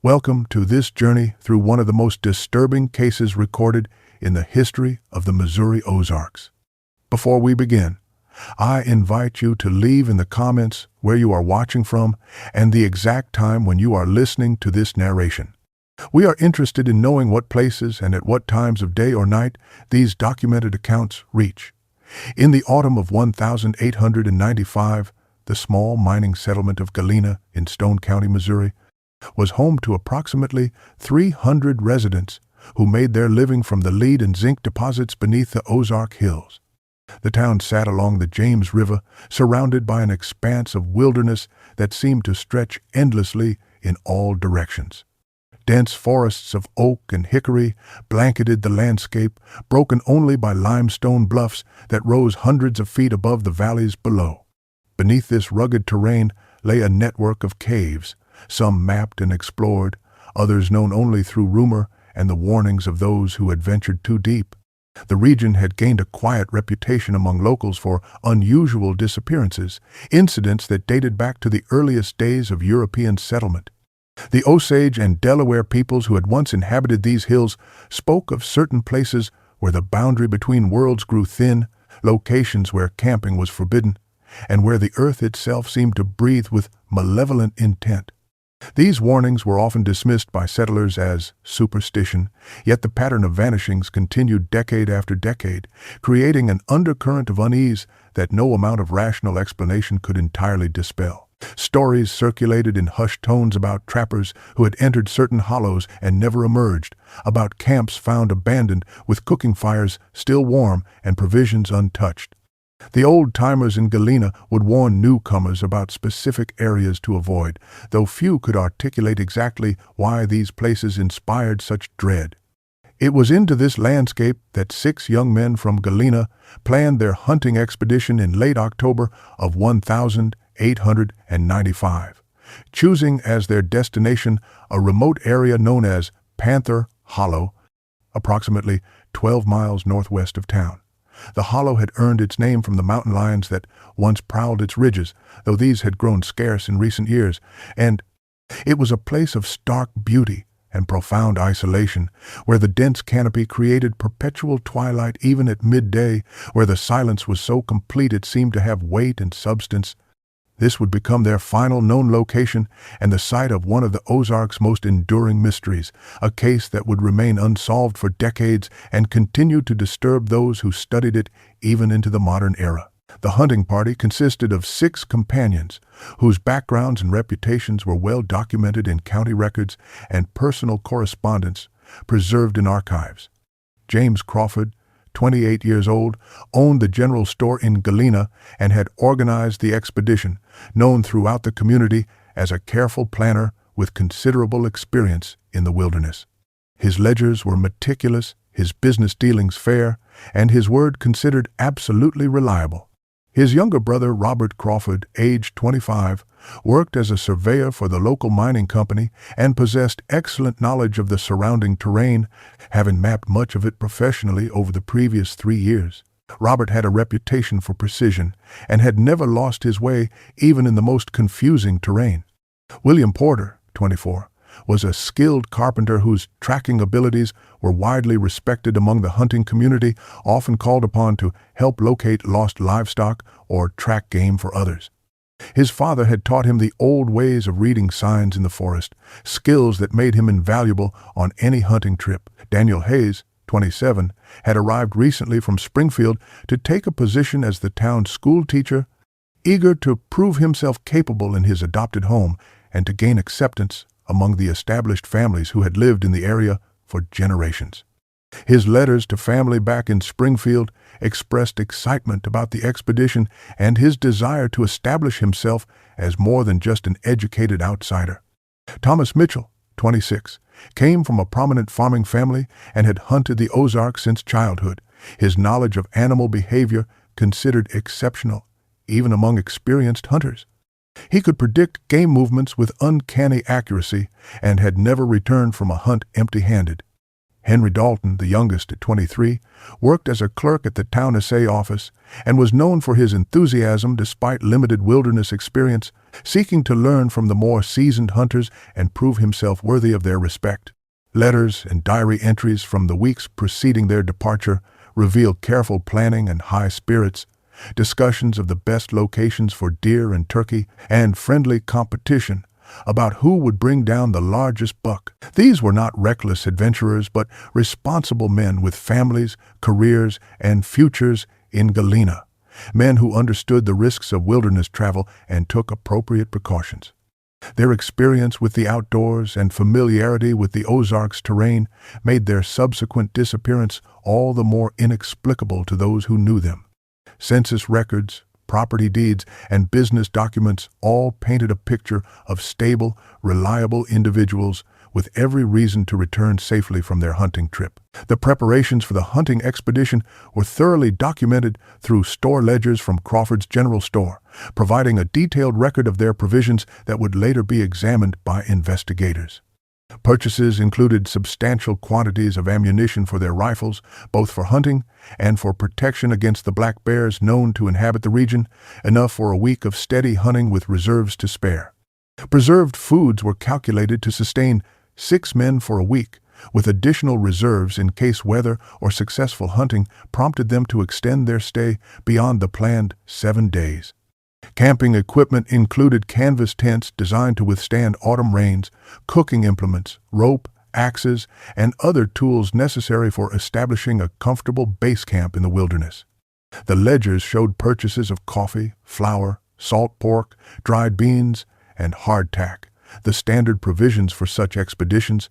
Welcome to this journey through one of the most disturbing cases recorded in the history of the Missouri Ozarks. Before we begin, I invite you to leave in the comments where you are watching from and the exact time when you are listening to this narration. We are interested in knowing what places and at what times of day or night these documented accounts reach. In the autumn of 1895, the small mining settlement of Galena in Stone County, Missouri, was home to approximately 300 residents who made their living from the lead and zinc deposits beneath the Ozark Hills. The town sat along the James River, surrounded by an expanse of wilderness that seemed to stretch endlessly in all directions. Dense forests of oak and hickory blanketed the landscape, broken only by limestone bluffs that rose hundreds of feet above the valleys below. Beneath this rugged terrain lay a network of caves, some mapped and explored, others known only through rumor and the warnings of those who had ventured too deep. The region had gained a quiet reputation among locals for unusual disappearances, incidents that dated back to the earliest days of European settlement. The Osage and Delaware peoples who had once inhabited these hills spoke of certain places where the boundary between worlds grew thin, locations where camping was forbidden, and where the earth itself seemed to breathe with malevolent intent. These warnings were often dismissed by settlers as superstition, yet the pattern of vanishings continued decade after decade, creating an undercurrent of unease that no amount of rational explanation could entirely dispel. Stories circulated in hushed tones about trappers who had entered certain hollows and never emerged, about camps found abandoned with cooking fires still warm and provisions untouched. The old-timers in Galena would warn newcomers about specific areas to avoid, though few could articulate exactly why these places inspired such dread. It was into this landscape that 6 young men from Galena planned their hunting expedition in late October of 1895, choosing as their destination a remote area known as Panther Hollow, approximately 12 miles northwest of town. The hollow had earned its name from the mountain lions that once prowled its ridges, though these had grown scarce in recent years, and it was a place of stark beauty and profound isolation, where the dense canopy created perpetual twilight even at midday, where the silence was so complete it seemed to have weight and substance. This would become their final known location and the site of one of the Ozark's most enduring mysteries, a case that would remain unsolved for decades and continue to disturb those who studied it even into the modern era. The hunting party consisted of 6 companions, whose backgrounds and reputations were well documented in county records and personal correspondence preserved in archives. James Crawford, 28 years old, owned the general store in Galena and had organized the expedition, known throughout the community as a careful planner with considerable experience in the wilderness. His ledgers were meticulous, his business dealings fair, and his word considered absolutely reliable. His younger brother, Robert Crawford, aged 25, worked as a surveyor for the local mining company and possessed excellent knowledge of the surrounding terrain, having mapped much of it professionally over the previous 3 years. Robert had a reputation for precision and had never lost his way even in the most confusing terrain. William Porter, 24, was a skilled carpenter whose tracking abilities were widely respected among the hunting community, often called upon to help locate lost livestock or track game for others. His father had taught him the old ways of reading signs in the forest, skills that made him invaluable on any hunting trip. Daniel Hayes, 27, had arrived recently from Springfield to take a position as the town's school teacher, eager to prove himself capable in his adopted home and to gain acceptance among the established families who had lived in the area for generations. His letters to family back in Springfield expressed excitement about the expedition and his desire to establish himself as more than just an educated outsider. Thomas Mitchell, 26, came from a prominent farming family and had hunted the Ozarks since childhood, his knowledge of animal behavior considered exceptional, even among experienced hunters. He could predict game movements with uncanny accuracy and had never returned from a hunt empty-handed. Henry Dalton, the youngest at 23, worked as a clerk at the town assay office and was known for his enthusiasm despite limited wilderness experience, seeking to learn from the more seasoned hunters and prove himself worthy of their respect. Letters and diary entries from the weeks preceding their departure reveal careful planning and high spirits, discussions of the best locations for deer and turkey, and friendly competition about who would bring down the largest buck. These were not reckless adventurers, but responsible men with families, careers, and futures in Galena, men who understood the risks of wilderness travel and took appropriate precautions. Their experience with the outdoors and familiarity with the Ozarks terrain made their subsequent disappearance all the more inexplicable to those who knew them. Census records, property deeds, and business documents all painted a picture of stable, reliable individuals with every reason to return safely from their hunting trip. The preparations for the hunting expedition were thoroughly documented through store ledgers from Crawford's General Store, providing a detailed record of their provisions that would later be examined by investigators. Purchases included substantial quantities of ammunition for their rifles, both for hunting and for protection against the black bears known to inhabit the region, enough for a week of steady hunting with reserves to spare. Preserved foods were calculated to sustain 6 men for a week, with additional reserves in case weather or successful hunting prompted them to extend their stay beyond the planned 7 days. Camping equipment included canvas tents designed to withstand autumn rains, cooking implements, rope, axes, and other tools necessary for establishing a comfortable base camp in the wilderness. The ledgers showed purchases of coffee, flour, salt pork, dried beans, and hardtack, the standard provisions for such expeditions.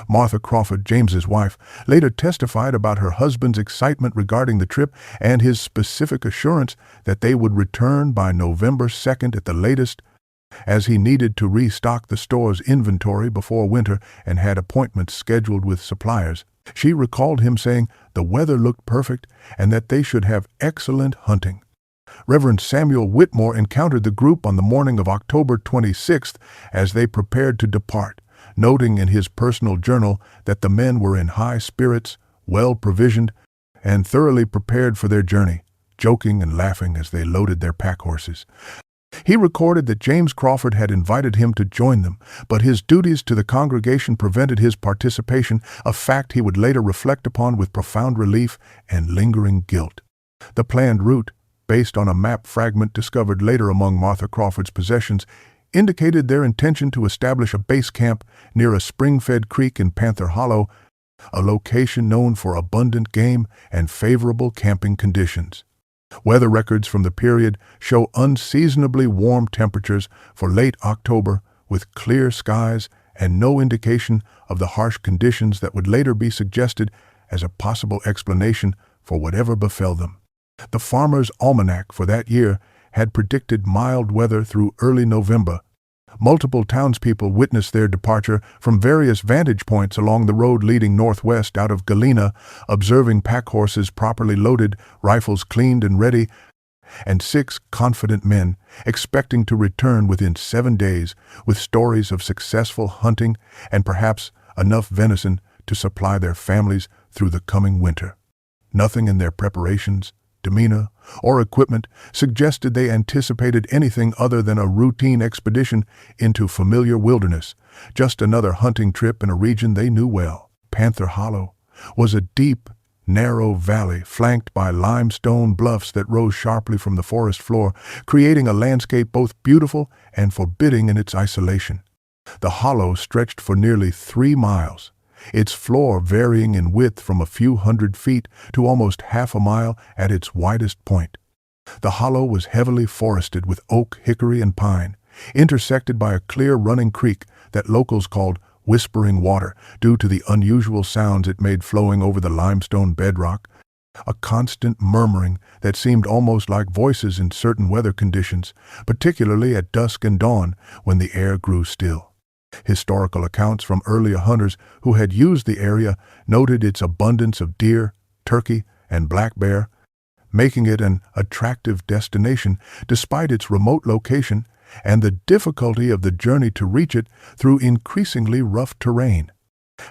Martha Crawford, James's wife, later testified about her husband's excitement regarding the trip and his specific assurance that they would return by November 2nd at the latest, as he needed to restock the store's inventory before winter and had appointments scheduled with suppliers. She recalled him saying the weather looked perfect and that they should have excellent hunting. Reverend Samuel Whitmore encountered the group on the morning of October 26th as they prepared to depart, noting in his personal journal that the men were in high spirits, well provisioned, and thoroughly prepared for their journey, joking and laughing as they loaded their pack horses. He recorded that James Crawford had invited him to join them, but his duties to the congregation prevented his participation, a fact he would later reflect upon with profound relief and lingering guilt. The planned route, based on a map fragment discovered later among Martha Crawford's possessions, indicated their intention to establish a base camp near a spring-fed creek in Panther Hollow, a location known for abundant game and favorable camping conditions. Weather records from the period show unseasonably warm temperatures for late October, with clear skies and no indication of the harsh conditions that would later be suggested as a possible explanation for whatever befell them. The Farmer's Almanac for that year had predicted mild weather through early November. Multiple townspeople witnessed their departure from various vantage points along the road leading northwest out of Galena, observing pack horses properly loaded, rifles cleaned and ready, and 6 confident men expecting to return within 7 days with stories of successful hunting and perhaps enough venison to supply their families through the coming winter. Nothing in their preparations, demeanor, or equipment suggested they anticipated anything other than a routine expedition into familiar wilderness, just another hunting trip in a region they knew well. Panther Hollow was a deep, narrow valley flanked by limestone bluffs that rose sharply from the forest floor, creating a landscape both beautiful and forbidding in its isolation. The hollow stretched for nearly 3 miles, its floor varying in width from a few hundred feet to almost half a mile at its widest point. The hollow was heavily forested with oak, hickory, and pine, intersected by a clear running creek that locals called Whispering Water due to the unusual sounds it made flowing over the limestone bedrock, a constant murmuring that seemed almost like voices in certain weather conditions, particularly at dusk and dawn when the air grew still. Historical accounts from earlier hunters who had used the area noted its abundance of deer, turkey, and black bear, making it an attractive destination despite its remote location and the difficulty of the journey to reach it through increasingly rough terrain.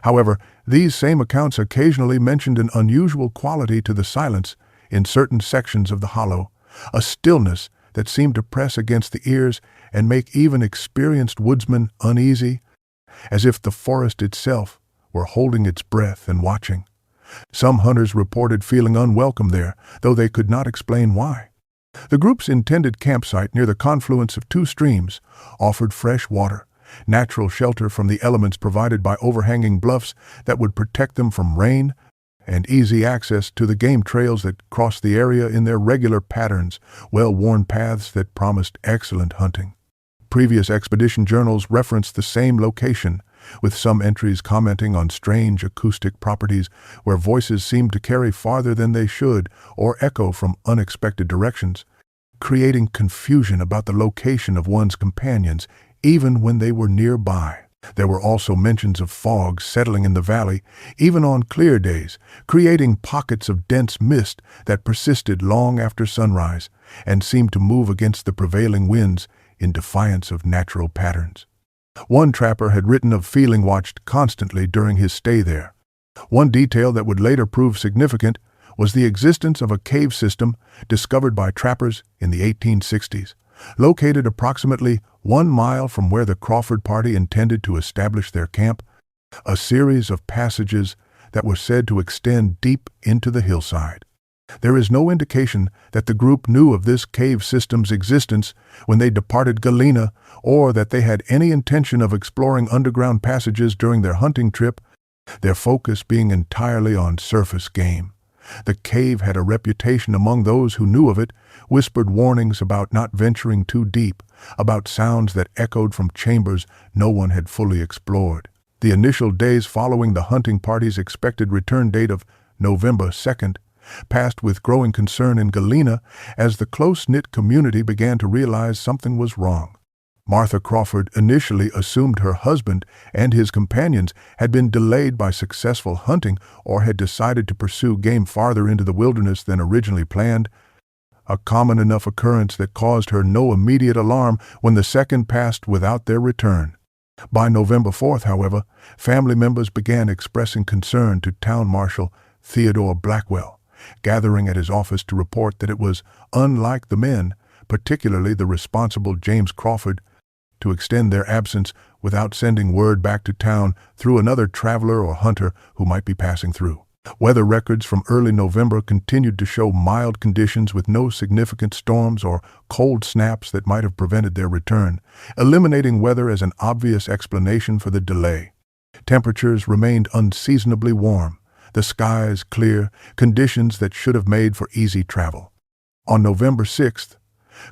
However, these same accounts occasionally mentioned an unusual quality to the silence in certain sections of the hollow, a stillness that seemed to press against the ears and make even experienced woodsmen uneasy, as if the forest itself were holding its breath and watching. Some hunters reported feeling unwelcome there, though they could not explain why. The group's intended campsite near the confluence of two streams offered fresh water, natural shelter from the elements provided by overhanging bluffs that would protect them from rain, and easy access to the game trails that crossed the area in their regular patterns, well-worn paths that promised excellent hunting. Previous expedition journals referenced the same location, with some entries commenting on strange acoustic properties where voices seemed to carry farther than they should or echo from unexpected directions, creating confusion about the location of one's companions even when they were nearby. There were also mentions of fog settling in the valley, even on clear days, creating pockets of dense mist that persisted long after sunrise and seemed to move against the prevailing winds in defiance of natural patterns. One trapper had written of feeling watched constantly during his stay there. One detail that would later prove significant was the existence of a cave system discovered by trappers in the 1860s, located approximately 1 mile from where the Crawford party intended to establish their camp, a series of passages that were said to extend deep into the hillside. There is no indication that the group knew of this cave system's existence when they departed Galena, or that they had any intention of exploring underground passages during their hunting trip, their focus being entirely on surface game. The cave had a reputation among those who knew of it, whispered warnings about not venturing too deep, about sounds that echoed from chambers no one had fully explored. The initial days following the hunting party's expected return date of November 2nd passed with growing concern in Galena as the close-knit community began to realize something was wrong. Martha Crawford initially assumed her husband and his companions had been delayed by successful hunting or had decided to pursue game farther into the wilderness than originally planned, a common enough occurrence that caused her no immediate alarm when the second passed without their return. By November 4th, however, family members began expressing concern to Town Marshal Theodore Blackwell, gathering at his office to report that it was unlike the men, particularly the responsible James Crawford, to extend their absence without sending word back to town through another traveler or hunter who might be passing through. Weather records from early November continued to show mild conditions with no significant storms or cold snaps that might have prevented their return, eliminating weather as an obvious explanation for the delay. Temperatures remained unseasonably warm, the skies clear, conditions that should have made for easy travel. On November 6th,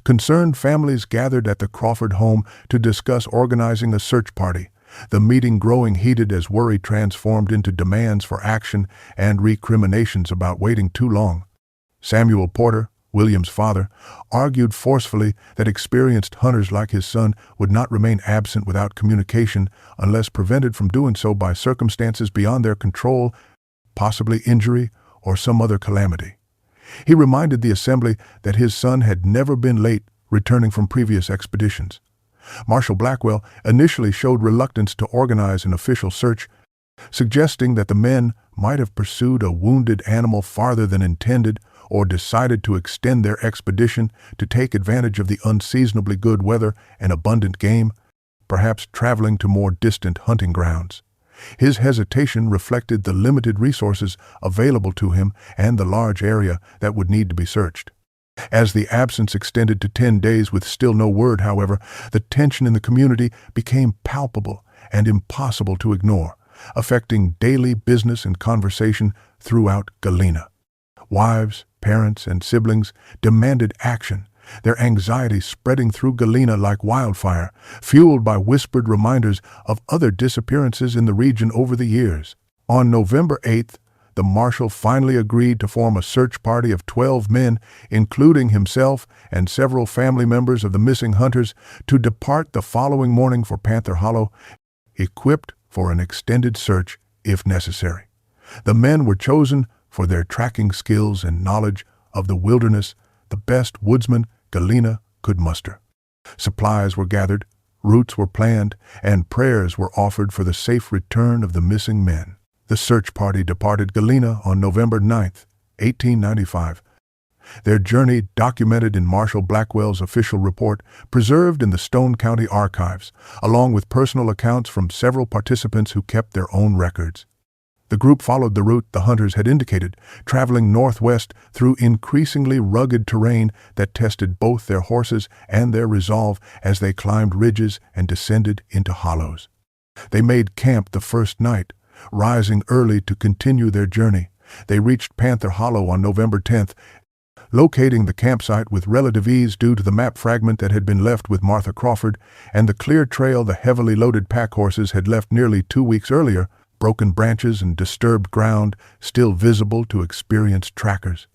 concerned families gathered at the Crawford home to discuss organizing a search party, the meeting growing heated as worry transformed into demands for action and recriminations about waiting too long. Samuel Porter, William's father, argued forcefully that experienced hunters like his son would not remain absent without communication unless prevented from doing so by circumstances beyond their control, possibly injury or some other calamity. He reminded the assembly that his son had never been late returning from previous expeditions. Marshal Blackwell initially showed reluctance to organize an official search, suggesting that the men might have pursued a wounded animal farther than intended or decided to extend their expedition to take advantage of the unseasonably good weather and abundant game, perhaps traveling to more distant hunting grounds. His hesitation reflected the limited resources available to him and the large area that would need to be searched. As the absence extended to 10 days with still no word, however, the tension in the community became palpable and impossible to ignore, affecting daily business and conversation throughout Galena. Wives, parents, and siblings demanded action, their anxiety spreading through Galena like wildfire, fueled by whispered reminders of other disappearances in the region over the years. On November 8th, the marshal finally agreed to form a search party of 12 men, including himself and several family members of the missing hunters, to depart the following morning for Panther Hollow, equipped for an extended search if necessary. The men were chosen for their tracking skills and knowledge of the wilderness, the best woodsmen Galena could muster. Supplies were gathered, Routes were planned, and prayers were offered for the safe return of the missing men. The search party departed Galena on November 9, 1895. Their journey, documented in Marshall Blackwell's official report, preserved in the Stone County archives, along with personal accounts from several participants who kept their own records. The group followed the route the hunters had indicated, traveling northwest through increasingly rugged terrain that tested both their horses and their resolve as they climbed ridges and descended into hollows. They made camp the first night, rising early to continue their journey. They reached Panther Hollow on November 10th, locating the campsite with relative ease due to the map fragment that had been left with Martha Crawford and the clear trail the heavily loaded pack horses had left nearly 2 weeks earlier, broken branches and disturbed ground still visible to experienced trackers.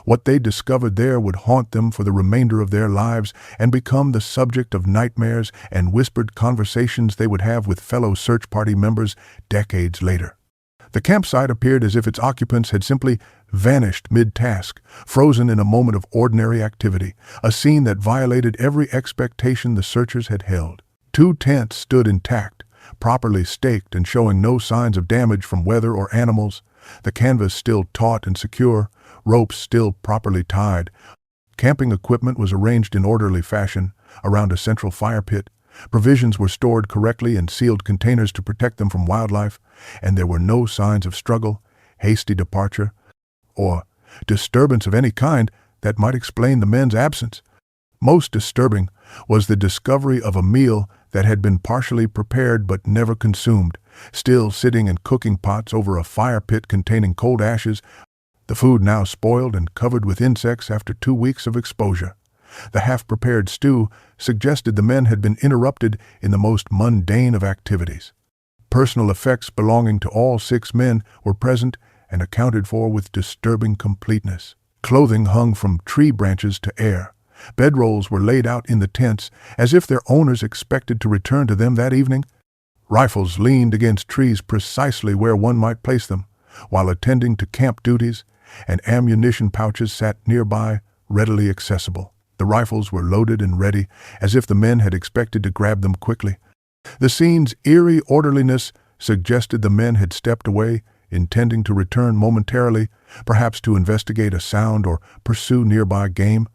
What they discovered there would haunt them for the remainder of their lives and become the subject of nightmares and whispered conversations they would have with fellow search party members decades later. The campsite appeared as if its occupants had simply vanished mid-task, frozen in a moment of ordinary activity, a scene that violated every expectation the searchers had held. 2 tents stood intact, properly staked and showing no signs of damage from weather or animals, the canvas still taut and secure, ropes still properly tied. Camping equipment was arranged in orderly fashion around a central fire pit. Provisions were stored correctly in sealed containers to protect them from wildlife, and there were no signs of struggle, hasty departure, or disturbance of any kind that might explain the men's absence. Most disturbing was the discovery of a meal that had been partially prepared but never consumed, still sitting in cooking pots over a fire pit containing cold ashes, the food now spoiled and covered with insects after 2 weeks of exposure. The half-prepared stew suggested the men had been interrupted in the most mundane of activities. Personal effects belonging to all 6 men were present and accounted for with disturbing completeness. Clothing hung from tree branches to air. Bedrolls were laid out in the tents as if their owners expected to return to them that evening. Rifles leaned against trees precisely where one might place them, while attending to camp duties, and ammunition pouches sat nearby, readily accessible. The rifles were loaded and ready, as if the men had expected to grab them quickly. The scene's eerie orderliness suggested the men had stepped away, intending to return momentarily, perhaps to investigate a sound or pursue nearby game.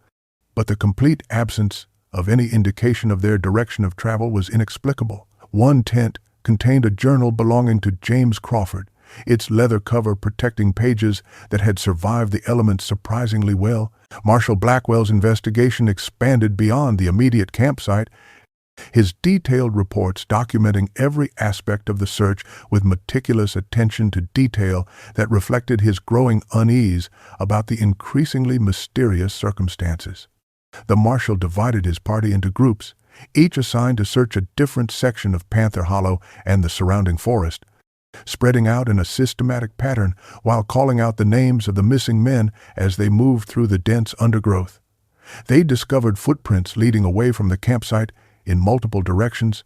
But the complete absence of any indication of their direction of travel was inexplicable. One tent contained a journal belonging to James Crawford, its leather cover protecting pages that had survived the elements surprisingly well. Marshall Blackwell's investigation expanded beyond the immediate campsite, his detailed reports documenting every aspect of the search with meticulous attention to detail that reflected his growing unease about the increasingly mysterious circumstances. The marshal divided his party into groups, each assigned to search a different section of Panther Hollow and the surrounding forest, spreading out in a systematic pattern while calling out the names of the missing men as they moved through the dense undergrowth. They discovered footprints leading away from the campsite in multiple directions,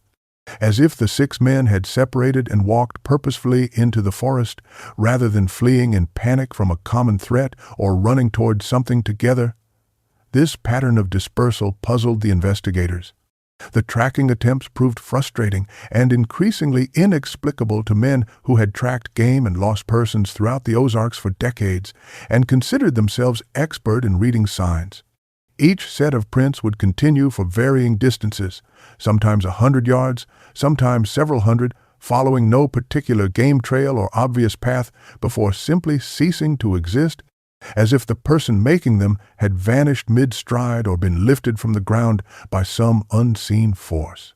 as if the 6 men had separated and walked purposefully into the forest rather than fleeing in panic from a common threat or running toward something together. This pattern of dispersal puzzled the investigators. The tracking attempts proved frustrating and increasingly inexplicable to men who had tracked game and lost persons throughout the Ozarks for decades and considered themselves expert in reading signs. Each set of prints would continue for varying distances, sometimes 100 yards, sometimes several hundred, following no particular game trail or obvious path before simply ceasing to exist, as if the person making them had vanished mid-stride or been lifted from the ground by some unseen force.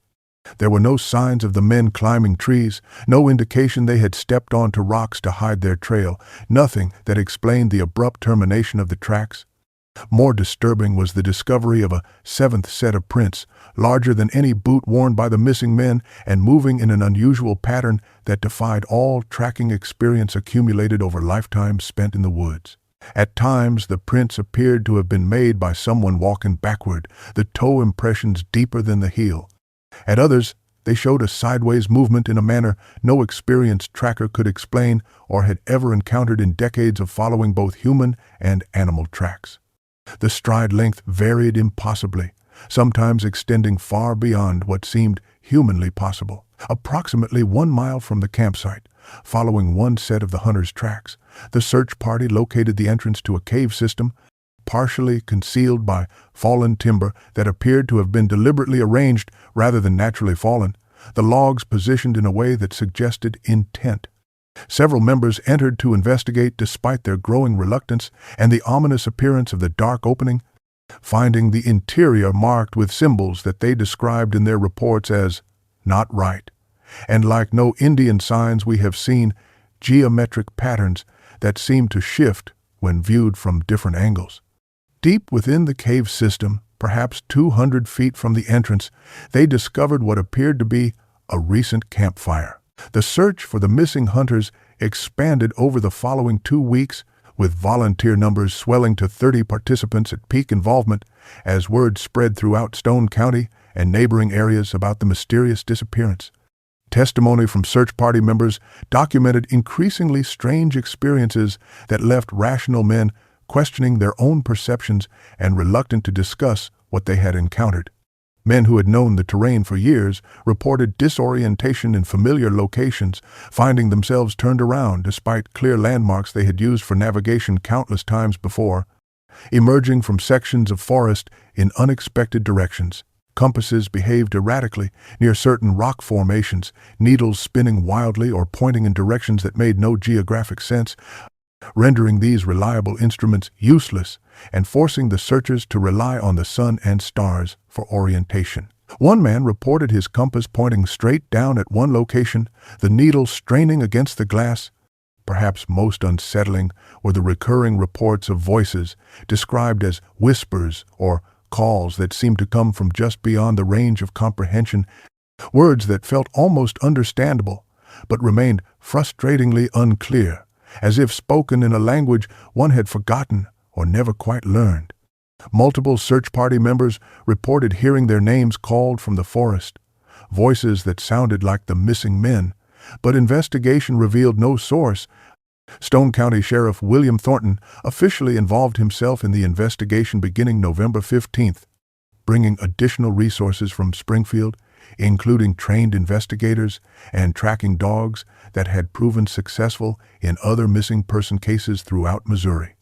There were no signs of the men climbing trees, no indication they had stepped onto rocks to hide their trail, nothing that explained the abrupt termination of the tracks. More disturbing was the discovery of a 7th set of prints, larger than any boot worn by the missing men and moving in an unusual pattern that defied all tracking experience accumulated over lifetimes spent in the woods. At times, the prints appeared to have been made by someone walking backward, the toe impressions deeper than the heel. At others, they showed a sideways movement in a manner no experienced tracker could explain or had ever encountered in decades of following both human and animal tracks. The stride length varied impossibly, sometimes extending far beyond what seemed humanly possible. Approximately 1 mile from the campsite, following one set of the hunters' tracks, the search party located the entrance to a cave system, partially concealed by fallen timber that appeared to have been deliberately arranged rather than naturally fallen, the logs positioned in a way that suggested intent. Several members entered to investigate despite their growing reluctance and the ominous appearance of the dark opening, finding the interior marked with symbols that they described in their reports as not right. And like no Indian signs we have seen, geometric patterns that seem to shift when viewed from different angles. Deep within the cave system, perhaps 200 feet from the entrance, they discovered what appeared to be a recent campfire. The search for the missing hunters expanded over the following 2 weeks, with volunteer numbers swelling to 30 participants at peak involvement as word spread throughout Stone County and neighboring areas about the mysterious disappearance. Testimony from search party members documented increasingly strange experiences that left rational men questioning their own perceptions and reluctant to discuss what they had encountered. Men who had known the terrain for years reported disorientation in familiar locations, finding themselves turned around despite clear landmarks they had used for navigation countless times before, emerging from sections of forest in unexpected directions. Compasses behaved erratically near certain rock formations, needles spinning wildly or pointing in directions that made no geographic sense, rendering these reliable instruments useless and forcing the searchers to rely on the sun and stars for orientation. One man reported his compass pointing straight down at one location, the needle straining against the glass. Perhaps most unsettling were the recurring reports of voices, described as whispers or calls that seemed to come from just beyond the range of comprehension, words that felt almost understandable, but remained frustratingly unclear, as if spoken in a language one had forgotten or never quite learned. Multiple search party members reported hearing their names called from the forest, voices that sounded like the missing men, but investigation revealed no source. Stone County Sheriff William Thornton officially involved himself in the investigation beginning November 15th, bringing additional resources from Springfield, including trained investigators and tracking dogs that had proven successful in other missing person cases throughout Missouri.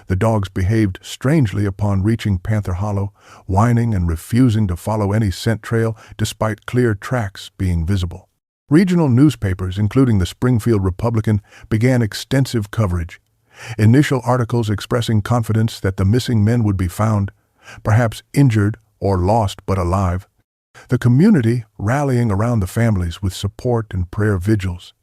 The dogs behaved strangely upon reaching Panther Hollow, whining and refusing to follow any scent trail despite clear tracks being visible. Regional newspapers, including the Springfield Republican, began extensive coverage. Initial articles expressing confidence that the missing men would be found, perhaps injured or lost but alive. The community rallying around the families with support and prayer vigils.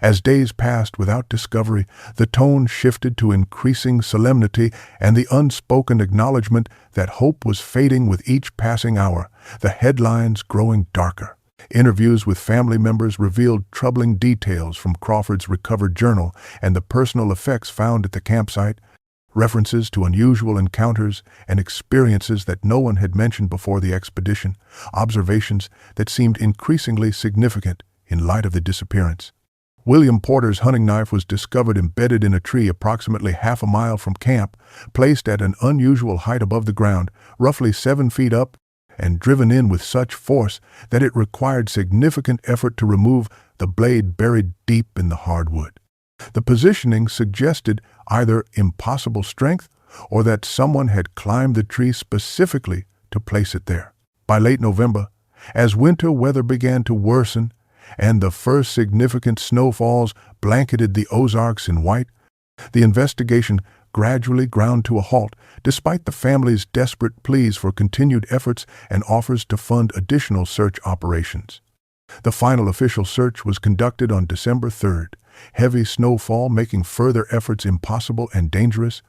As days passed without discovery, the tone shifted to increasing solemnity and the unspoken acknowledgement that hope was fading with each passing hour, the headlines growing darker. Interviews with family members revealed troubling details from Crawford's recovered journal and the personal effects found at the campsite, references to unusual encounters and experiences that no one had mentioned before the expedition, observations that seemed increasingly significant in light of the disappearance. William Porter's hunting knife was discovered embedded in a tree approximately half a mile from camp, placed at an unusual height above the ground, roughly 7 feet up, and driven in with such force that it required significant effort to remove the blade buried deep in the hardwood. The positioning suggested either impossible strength or that someone had climbed the tree specifically to place it there. By late November, as winter weather began to worsen and the first significant snowfalls blanketed the Ozarks in white, the investigation gradually ground to a halt despite the family's desperate pleas for continued efforts and offers to fund additional search operations. The final official search was conducted on December 3rd, heavy snowfall making further efforts impossible and dangerous,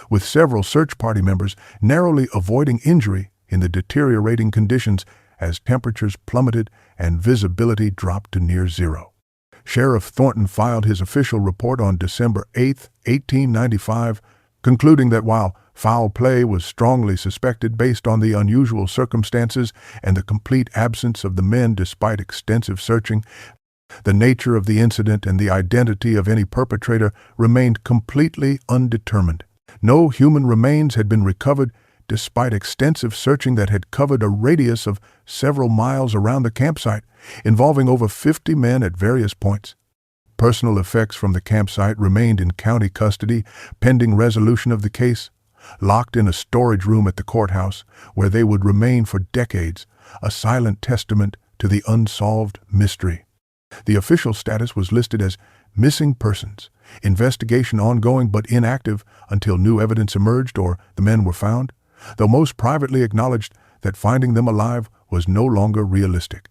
with several search party members narrowly avoiding injury in the deteriorating conditions as temperatures plummeted and visibility dropped to near zero. Sheriff Thornton filed his official report on December 8, 1895, concluding that while foul play was strongly suspected based on the unusual circumstances and the complete absence of the men despite extensive searching, the nature of the incident and the identity of any perpetrator remained completely undetermined. No human remains had been recovered, despite extensive searching that had covered a radius of several miles around the campsite, involving over 50 men at various points. Personal effects from the campsite remained in county custody pending resolution of the case, locked in a storage room at the courthouse where they would remain for decades, a silent testament to the unsolved mystery. The official status was listed as missing persons, investigation ongoing but inactive until new evidence emerged or the men were found, though most privately acknowledged that finding them alive was no longer realistic.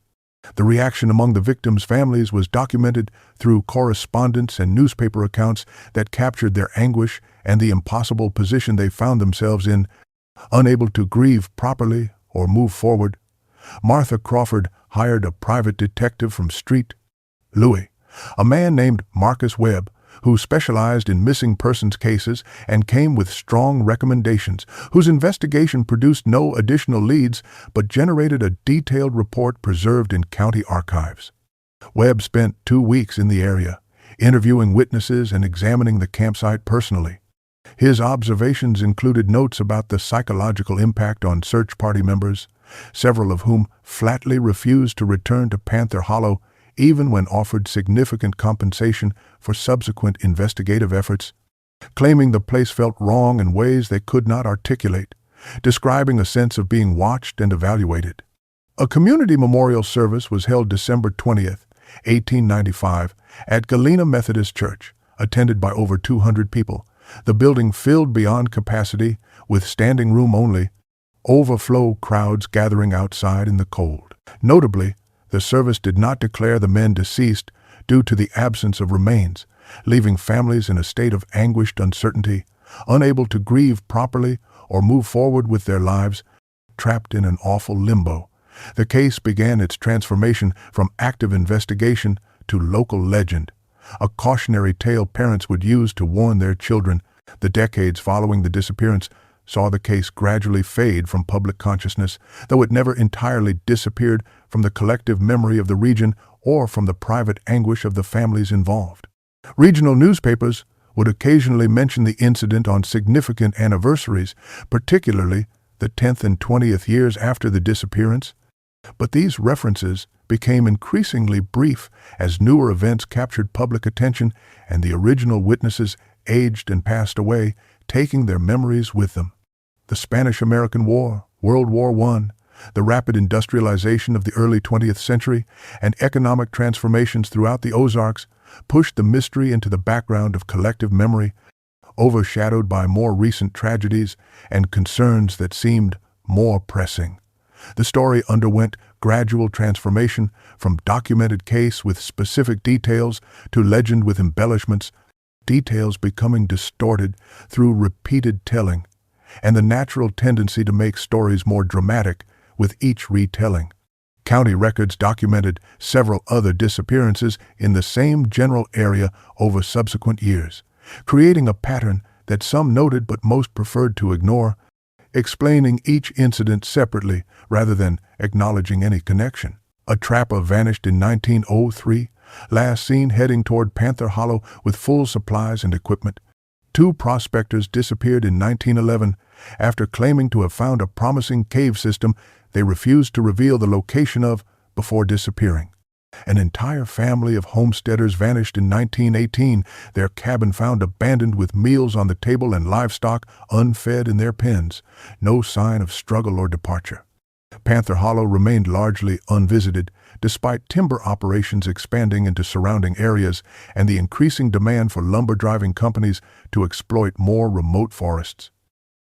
The reaction among the victims' families was documented through correspondence and newspaper accounts that captured their anguish and the impossible position they found themselves in, unable to grieve properly or move forward. Martha Crawford hired a private detective from St. Louis, a man named Marcus Webb, who specialized in missing persons cases and came with strong recommendations, whose investigation produced no additional leads but generated a detailed report preserved in county archives. Webb spent 2 weeks in the area, interviewing witnesses and examining the campsite personally. His observations included notes about the psychological impact on search party members, several of whom flatly refused to return to Panther Hollow even when offered significant compensation for subsequent investigative efforts, claiming the place felt wrong in ways they could not articulate, describing a sense of being watched and evaluated. A community memorial service was held December 20th, 1895, at Galena Methodist Church, attended by over 200 people, the building filled beyond capacity, with standing room only, overflow crowds gathering outside in the cold. Notably, the service did not declare the men deceased due to the absence of remains, leaving families in a state of anguished uncertainty, unable to grieve properly or move forward with their lives, trapped in an awful limbo. The case began its transformation from active investigation to local legend, a cautionary tale parents would use to warn their children. The decades following the disappearance saw the case gradually fade from public consciousness, though it never entirely disappeared from the collective memory of the region or from the private anguish of the families involved. Regional newspapers would occasionally mention the incident on significant anniversaries, particularly the 10th and 20th years after the disappearance, but these references became increasingly brief as newer events captured public attention and the original witnesses aged and passed away, taking their memories with them. The Spanish-American War, World War I, the rapid industrialization of the early 20th century, and economic transformations throughout the Ozarks pushed the mystery into the background of collective memory, overshadowed by more recent tragedies and concerns that seemed more pressing. The story underwent gradual transformation from documented case with specific details to legend with embellishments, details becoming distorted through repeated telling, and the natural tendency to make stories more dramatic with each retelling. County records documented several other disappearances in the same general area over subsequent years, creating a pattern that some noted but most preferred to ignore, explaining each incident separately rather than acknowledging any connection. A trapper vanished in 1903, last seen heading toward Panther Hollow with full supplies and equipment. 2 prospectors disappeared in 1911 after claiming to have found a promising cave system they refused to reveal the location of before disappearing. An entire family of homesteaders vanished in 1918, their cabin found abandoned with meals on the table and livestock unfed in their pens, no sign of struggle or departure. Panther Hollow remained largely unvisited, despite timber operations expanding into surrounding areas and the increasing demand for lumber-driving companies to exploit more remote forests.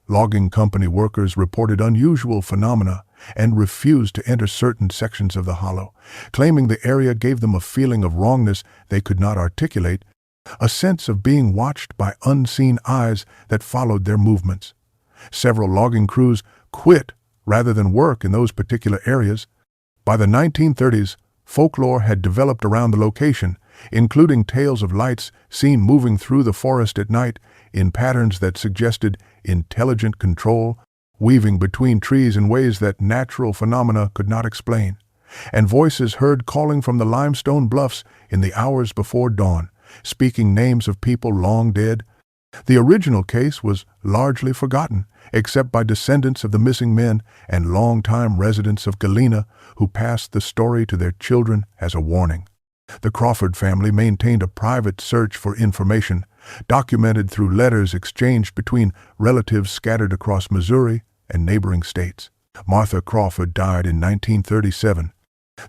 Logging company workers reported unusual phenomena and refused to enter certain sections of the hollow, claiming the area gave them a feeling of wrongness they could not articulate, a sense of being watched by unseen eyes that followed their movements. Several logging crews quit rather than work in those particular areas. By the 1930s, folklore had developed around the location, including tales of lights seen moving through the forest at night in patterns that suggested intelligent control, weaving between trees in ways that natural phenomena could not explain, and voices heard calling from the limestone bluffs in the hours before dawn, speaking names of people long dead. The original case was largely forgotten, except by descendants of the missing men and longtime residents of Galena who passed the story to their children as a warning. The Crawford family maintained a private search for information, documented through letters exchanged between relatives scattered across Missouri and neighboring states. Martha Crawford died in 1937.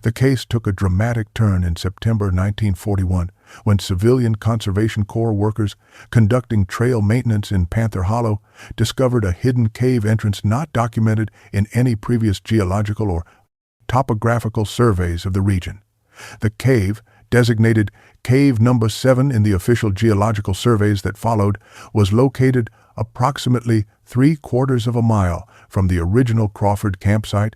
The case took a dramatic turn in September 1941 when Civilian Conservation Corps workers conducting trail maintenance in Panther Hollow discovered a hidden cave entrance not documented in any previous geological or topographical surveys of the region. The cave, designated Cave Number 7 in the official geological surveys that followed, was located approximately 3/4 of a mile from the original Crawford campsite,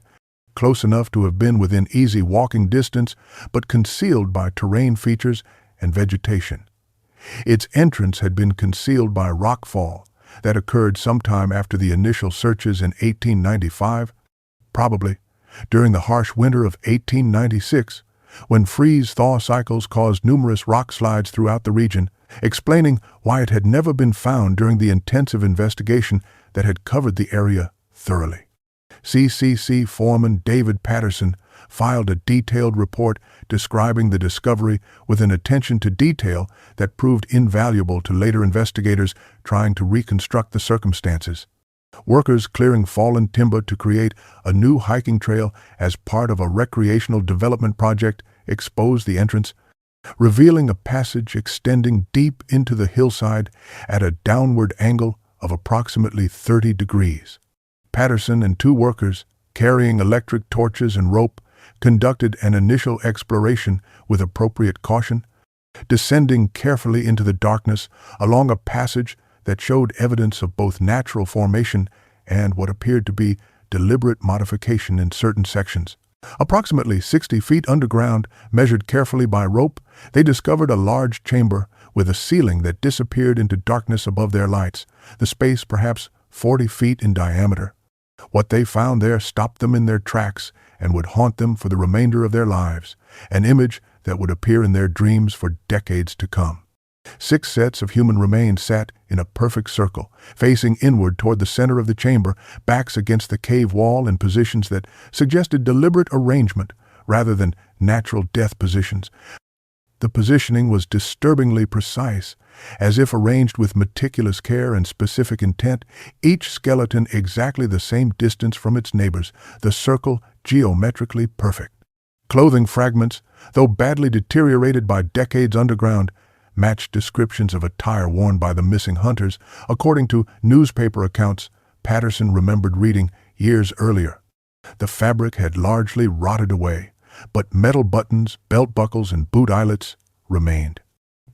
close enough to have been within easy walking distance, but concealed by terrain features and vegetation. Its entrance had been concealed by rockfall that occurred sometime after the initial searches in 1895, probably during the harsh winter of 1896, when freeze-thaw cycles caused numerous rock slides throughout the region, explaining why it had never been found during the intensive investigation that had covered the area thoroughly. CCC Foreman David Patterson filed a detailed report describing the discovery with an attention to detail that proved invaluable to later investigators trying to reconstruct the circumstances. Workers clearing fallen timber to create a new hiking trail as part of a recreational development project exposed the entrance, revealing a passage extending deep into the hillside at a downward angle of approximately 30 degrees. Patterson and two workers, carrying electric torches and rope, conducted an initial exploration with appropriate caution, descending carefully into the darkness along a passage that showed evidence of both natural formation and what appeared to be deliberate modification in certain sections. Approximately 60 feet underground, measured carefully by rope, they discovered a large chamber with a ceiling that disappeared into darkness above their lights, the space perhaps 40 feet in diameter. What they found there stopped them in their tracks and would haunt them for the remainder of their lives, an image that would appear in their dreams for decades to come. 6 sets of human remains sat in a perfect circle, facing inward toward the center of the chamber, backs against the cave wall in positions that suggested deliberate arrangement rather than natural death positions. The positioning was disturbingly precise, as if arranged with meticulous care and specific intent, each skeleton exactly the same distance from its neighbors, the circle geometrically perfect. Clothing fragments, though badly deteriorated by decades underground, matched descriptions of attire worn by the missing hunters, according to newspaper accounts Patterson remembered reading years earlier. The fabric had largely rotted away, but metal buttons, belt buckles, and boot eyelets remained.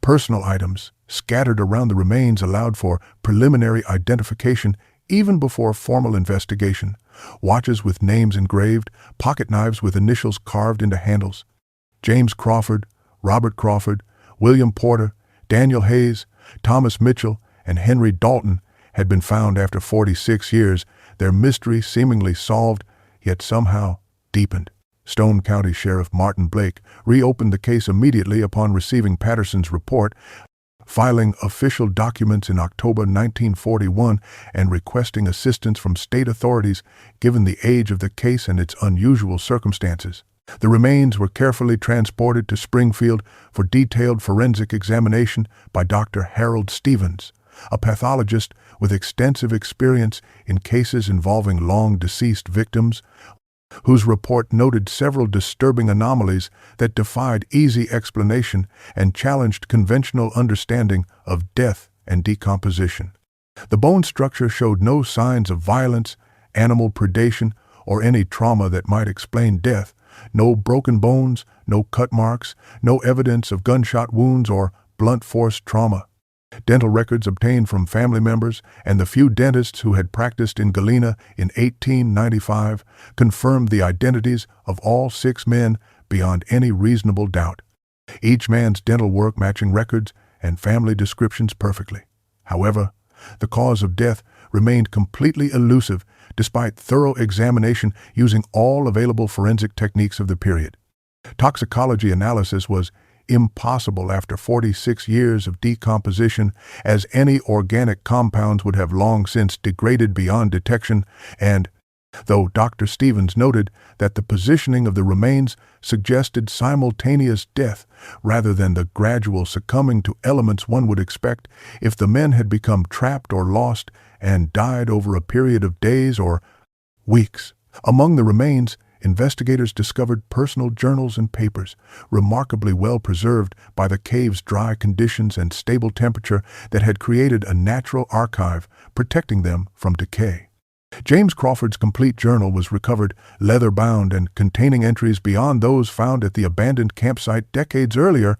Personal items scattered around the remains allowed for preliminary identification even before formal investigation. Watches with names engraved, pocket knives with initials carved into handles. James Crawford, Robert Crawford, William Porter, Daniel Hayes, Thomas Mitchell, and Henry Dalton had been found after 46 years, their mystery seemingly solved, yet somehow deepened. Stone County Sheriff Martin Blake reopened the case immediately upon receiving Patterson's report, filing official documents in October 1941 and requesting assistance from state authorities given the age of the case and its unusual circumstances. The remains were carefully transported to Springfield for detailed forensic examination by Dr. Harold Stevens, a pathologist with extensive experience in cases involving long-deceased victims, whose report noted several disturbing anomalies that defied easy explanation and challenged conventional understanding of death and decomposition. The bone structure showed no signs of violence, animal predation, or any trauma that might explain death. No broken bones, no cut marks, no evidence of gunshot wounds or blunt force trauma. Dental records obtained from family members and the few dentists who had practiced in Galena in 1895 confirmed the identities of all 6 men beyond any reasonable doubt, each man's dental work matching records and family descriptions perfectly. However, the cause of death remained completely elusive despite thorough examination using all available forensic techniques of the period. Toxicology analysis was impossible after 46 years of decomposition, as any organic compounds would have long since degraded beyond detection, and though Dr. Stevens noted that the positioning of the remains suggested simultaneous death rather than the gradual succumbing to elements one would expect if the men had become trapped or lost and died over a period of days or weeks. Among the remains, investigators discovered personal journals and papers, remarkably well preserved by the cave's dry conditions and stable temperature that had created a natural archive, protecting them from decay. James Crawford's complete journal was recovered, leather-bound and containing entries beyond those found at the abandoned campsite decades earlier,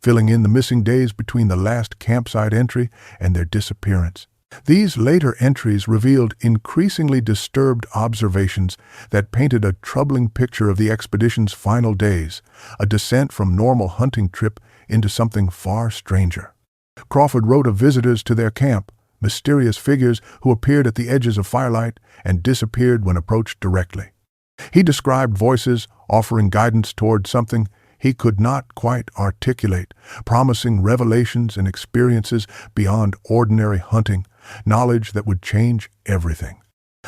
filling in the missing days between the last campsite entry and their disappearance. These later entries revealed increasingly disturbed observations that painted a troubling picture of the expedition's final days, a descent from normal hunting trip into something far stranger. Crawford wrote of visitors to their camp, mysterious figures who appeared at the edges of firelight and disappeared when approached directly. He described voices offering guidance toward something he could not quite articulate, promising revelations and experiences beyond ordinary hunting, knowledge that would change everything.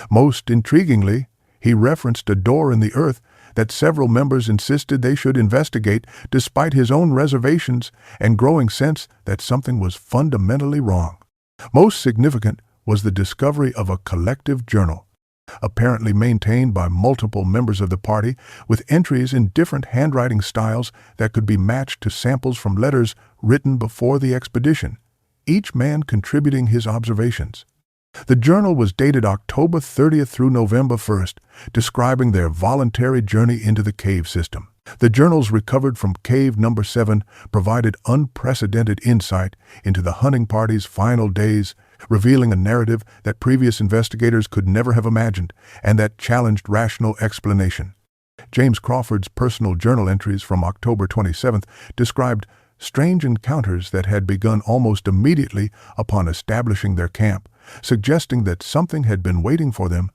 Most intriguingly, he referenced a door in the earth that several members insisted they should investigate despite his own reservations and growing sense that something was fundamentally wrong. Most significant was the discovery of a collective journal, apparently maintained by multiple members of the party, with entries in different handwriting styles that could be matched to samples from letters written before the expedition, each man contributing his observations. The journal was dated October 30th through November 1st, describing their voluntary journey into the cave system. The journals recovered from Cave Number 7 provided unprecedented insight into the hunting party's final days, revealing a narrative that previous investigators could never have imagined and that challenged rational explanation. James Crawford's personal journal entries from October 27th described strange encounters that had begun almost immediately upon establishing their camp, suggesting that something had been waiting for them.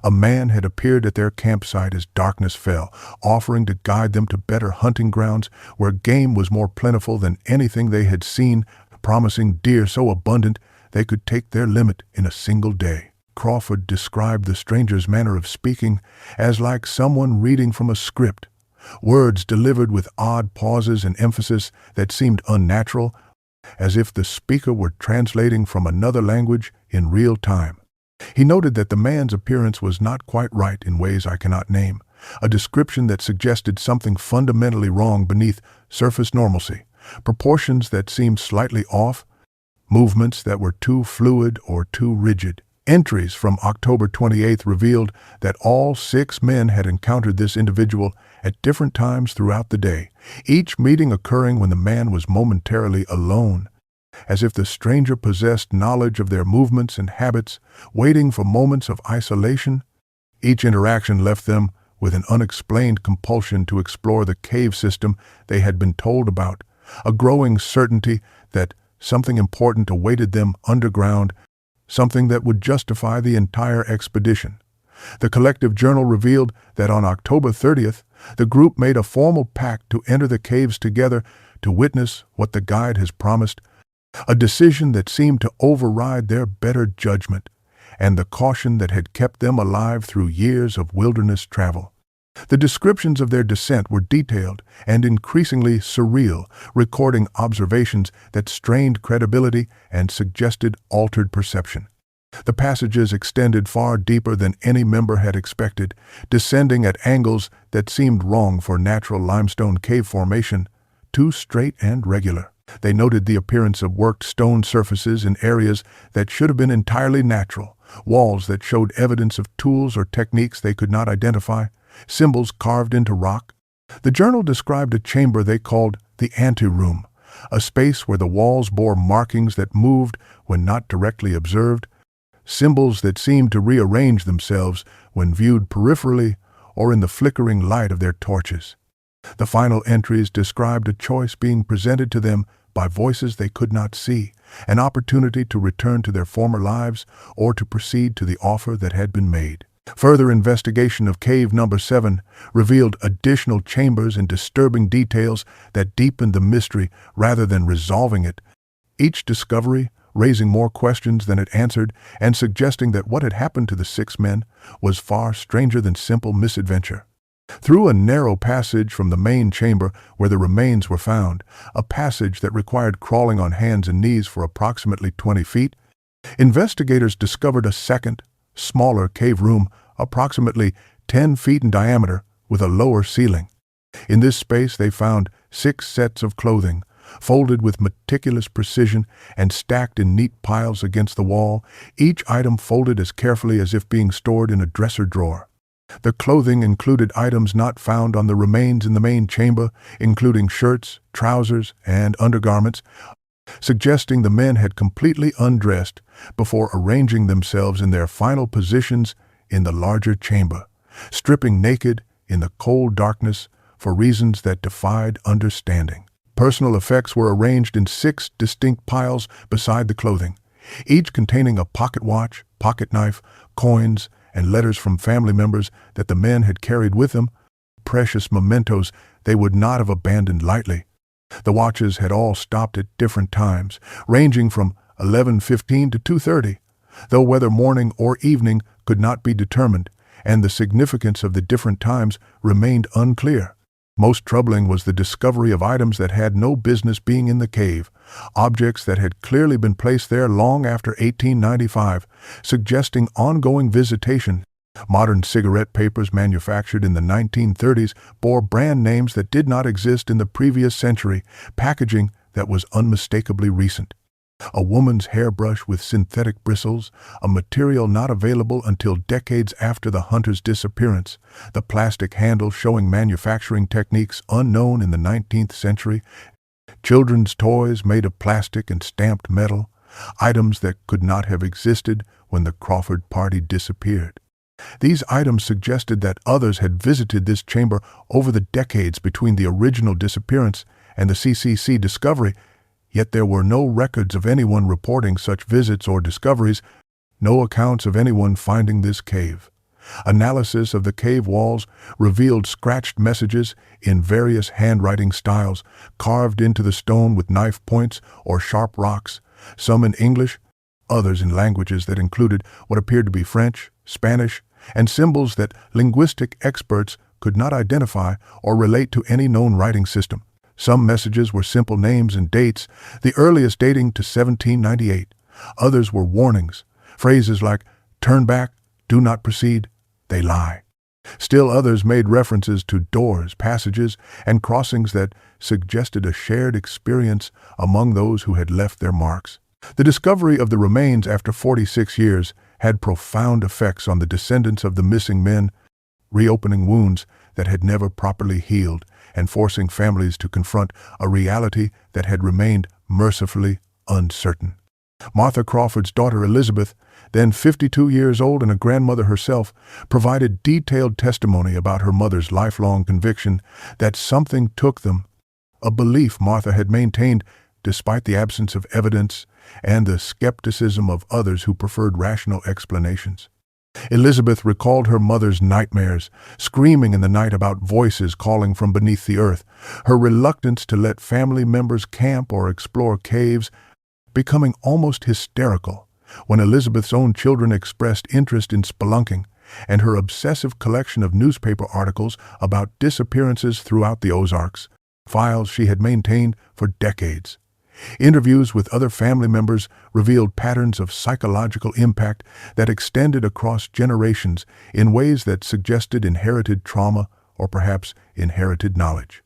A man had appeared at their campsite as darkness fell, offering to guide them to better hunting grounds where game was more plentiful than anything they had seen, promising deer so abundant they could take their limit in a single day. Crawford described the stranger's manner of speaking as like someone reading from a script, words delivered with odd pauses and emphasis that seemed unnatural, as if the speaker were translating from another language in real time. He noted that the man's appearance was not quite right in ways I cannot name, a description that suggested something fundamentally wrong beneath surface normalcy, proportions that seemed slightly off, movements that were too fluid or too rigid. Entries from October 28th revealed that all 6 men had encountered this individual at different times throughout the day, each meeting occurring when the man was momentarily alone, as if the stranger possessed knowledge of their movements and habits, waiting for moments of isolation. Each interaction left them with an unexplained compulsion to explore the cave system they had been told about, a growing certainty that something important awaited them underground, something that would justify the entire expedition. The collective journal revealed that on October 30th, the group made a formal pact to enter the caves together to witness what the guide has promised, a decision that seemed to override their better judgment and the caution that had kept them alive through years of wilderness travel. The descriptions of their descent were detailed and increasingly surreal, recording observations that strained credibility and suggested altered perception. The passages extended far deeper than any member had expected, descending at angles that seemed wrong for natural limestone cave formation, too straight and regular. They noted the appearance of worked stone surfaces in areas that should have been entirely natural, walls that showed evidence of tools or techniques they could not identify, symbols carved into rock. The journal described a chamber they called the anteroom, a space where the walls bore markings that moved when not directly observed, symbols that seemed to rearrange themselves when viewed peripherally or in the flickering light of their torches. The final entries described a choice being presented to them by voices they could not see, an opportunity to return to their former lives or to proceed to the offer that had been made. Further investigation of cave number 7 revealed additional chambers and disturbing details that deepened the mystery rather than resolving it. Each discovery raising more questions than it answered and suggesting that what had happened to the 6 men was far stranger than simple misadventure. Through a narrow passage from the main chamber where the remains were found, a passage that required crawling on hands and knees for approximately 20 feet, investigators discovered a second, smaller cave room approximately 10 feet in diameter with a lower ceiling. In this space they found 6 sets of clothing, folded with meticulous precision and stacked in neat piles against the wall, each item folded as carefully as if being stored in a dresser drawer. The clothing included items not found on the remains in the main chamber, including shirts, trousers, and undergarments, suggesting the men had completely undressed before arranging themselves in their final positions in the larger chamber, stripping naked in the cold darkness for reasons that defied understanding. Personal effects were arranged in 6 distinct piles beside the clothing, each containing a pocket watch, pocket knife, coins, and letters from family members that the men had carried with them, precious mementos they would not have abandoned lightly. The watches had all stopped at different times, ranging from 11:15 to 2:30, though whether morning or evening could not be determined, and the significance of the different times remained unclear. Most troubling was the discovery of items that had no business being in the cave, objects that had clearly been placed there long after 1895, suggesting ongoing visitation. Modern cigarette papers manufactured in the 1930s bore brand names that did not exist in the previous century, packaging that was unmistakably recent. A woman's hairbrush with synthetic bristles, a material not available until decades after the hunter's disappearance, the plastic handle showing manufacturing techniques unknown in the 19th century, children's toys made of plastic and stamped metal, items that could not have existed when the Crawford party disappeared. These items suggested that others had visited this chamber over the decades between the original disappearance and the CCC discovery, yet there were no records of anyone reporting such visits or discoveries, no accounts of anyone finding this cave. Analysis of the cave walls revealed scratched messages in various handwriting styles, carved into the stone with knife points or sharp rocks, some in English, others in languages that included what appeared to be French, Spanish, and symbols that linguistic experts could not identify or relate to any known writing system. Some messages were simple names and dates, the earliest dating to 1798. Others were warnings, phrases like, "Turn back, do not proceed, they lie." Still others made references to doors, passages, and crossings that suggested a shared experience among those who had left their marks. The discovery of the remains after 46 years had profound effects on the descendants of the missing men, reopening wounds that had never properly healed and forcing families to confront a reality that had remained mercifully uncertain. Martha Crawford's daughter Elizabeth, then 52 years old and a grandmother herself, provided detailed testimony about her mother's lifelong conviction that something took them, a belief Martha had maintained despite the absence of evidence and the skepticism of others who preferred rational explanations. Elizabeth recalled her mother's nightmares, screaming in the night about voices calling from beneath the earth, her reluctance to let family members camp or explore caves, becoming almost hysterical when Elizabeth's own children expressed interest in spelunking, and her obsessive collection of newspaper articles about disappearances throughout the Ozarks, files she had maintained for decades. Interviews with other family members revealed patterns of psychological impact that extended across generations in ways that suggested inherited trauma or perhaps inherited knowledge.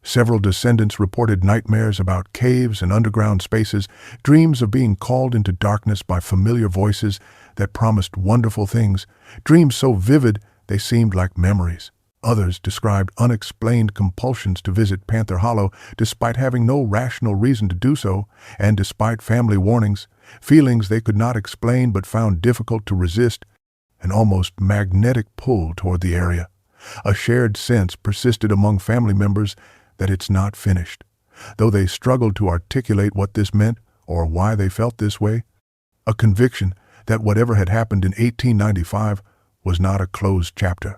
Several descendants reported nightmares about caves and underground spaces, dreams of being called into darkness by familiar voices that promised wonderful things, dreams so vivid they seemed like memories. Others described unexplained compulsions to visit Panther Hollow despite having no rational reason to do so, and despite family warnings, feelings they could not explain but found difficult to resist, an almost magnetic pull toward the area. A shared sense persisted among family members that it's not finished. Though they struggled to articulate what this meant or why they felt this way, a conviction that whatever had happened in 1895 was not a closed chapter.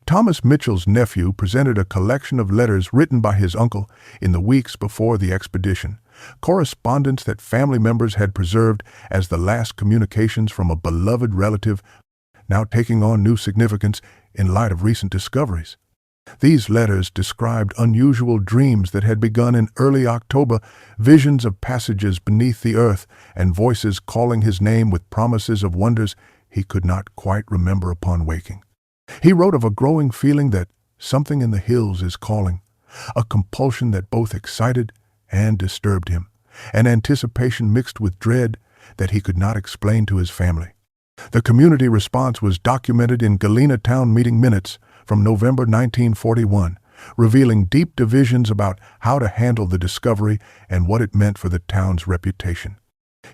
Thomas Mitchell's nephew presented a collection of letters written by his uncle in the weeks before the expedition, correspondence that family members had preserved as the last communications from a beloved relative, now taking on new significance in light of recent discoveries. These letters described unusual dreams that had begun in early October, visions of passages beneath the earth, and voices calling his name with promises of wonders he could not quite remember upon waking. He wrote of a growing feeling that something in the hills is calling, a compulsion that both excited and disturbed him, an anticipation mixed with dread that he could not explain to his family. The community response was documented in Galena Town Meeting minutes from November 1941, revealing deep divisions about how to handle the discovery and what it meant for the town's reputation.